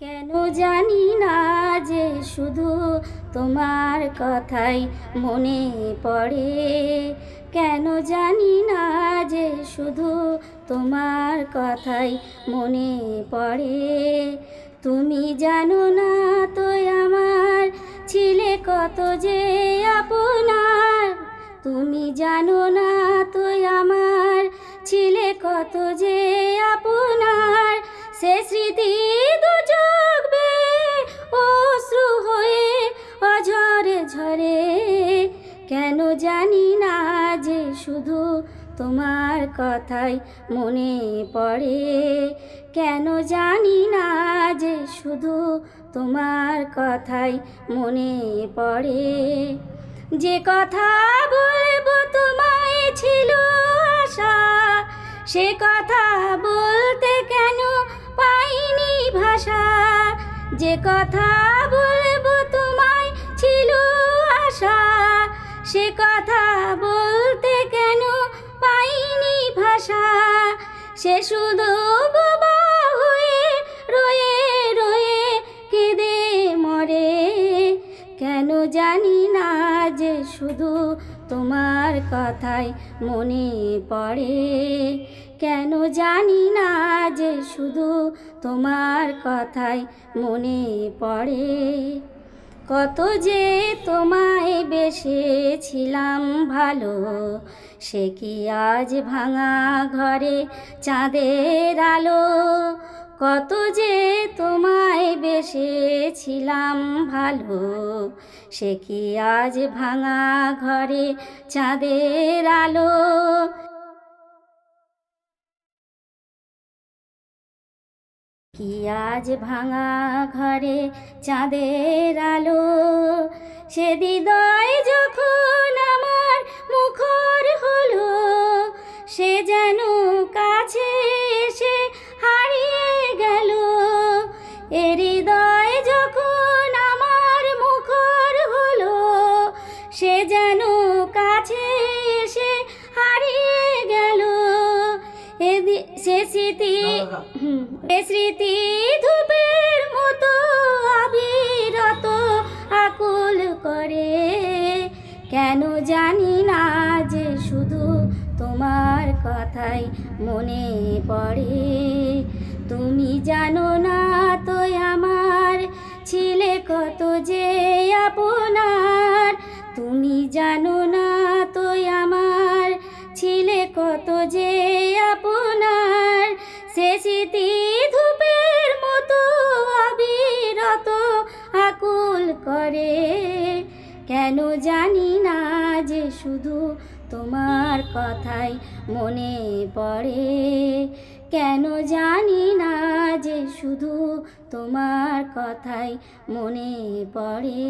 কেন জানি না যে শুধু তোমার কথাই মনে পড়ে। কেন জানি না যে শুধু তোমার কথাই মনে পড়ে। তুমি জানো না তো আমার ছিলে কত যে আপনার। তুমি জানো না তো আমার ছিলে কত যে আপনার। সে স্মৃতি দু চোখ বেয়ে অশ্রু হয়ে অঝরে ঝরে। কেন জানি না যে শুধু তোমার কথাই মনে পড়ে। কেন জানি না যে শুধু তোমার কথাই মনে পড়ে। যে কথা বলবো তোমায় ছিল আশা, সে কথা বলতে কেন পাইনি ভাষা। যে কথা বলবো তোমায় ছিল আশা, সে কথা বলতে কেন পাইনি ভাষা। সে শুধু বোবা হয়ে রয়ে রয়ে কেঁদে মরে। কেন জানি না যে শুধু তোমার কথাই মনে পড়ে। কেন জানি না যে শুধু তোমার কথাই মনে পড়ে। কত যে তোমায় বেসেছিলাম ভালো, সে কি আজ ভাঙা ঘরে চাঁদের আলো। কত যে তোমায় বেসেছিলাম ভালো, সে কি আজ ভাঙা ঘরে চাঁদের আলো। কি আজ ভাঙা ঘরে চাঁদের আলো। সে হৃদয় যখন আমার মুখর হলো, সে যেন কাছে এসে হারিয়ে গেল। এ হৃদয় যখন আমার মুখর হলো, সে যেন কাছে এসে হারিয়ে গেল। সে স্মৃতি ধূপের মতো অবিরত আকুল করে। কেন জানি না যে শুধু তোমার কথাই মনে পড়ে। তুমি জানো না তো আমার ছিলে কত যে আপনার। তুমি জানো না তো আমার ছিলে কত যে আপনার। সে স্মৃতি ধূপের মতো অবিরত আকুল করে। কেন জানি না যে শুধু তোমার কথাই মনে পড়ে। কেন জানি না যে শুধু তোমার কথাই মনে পড়ে।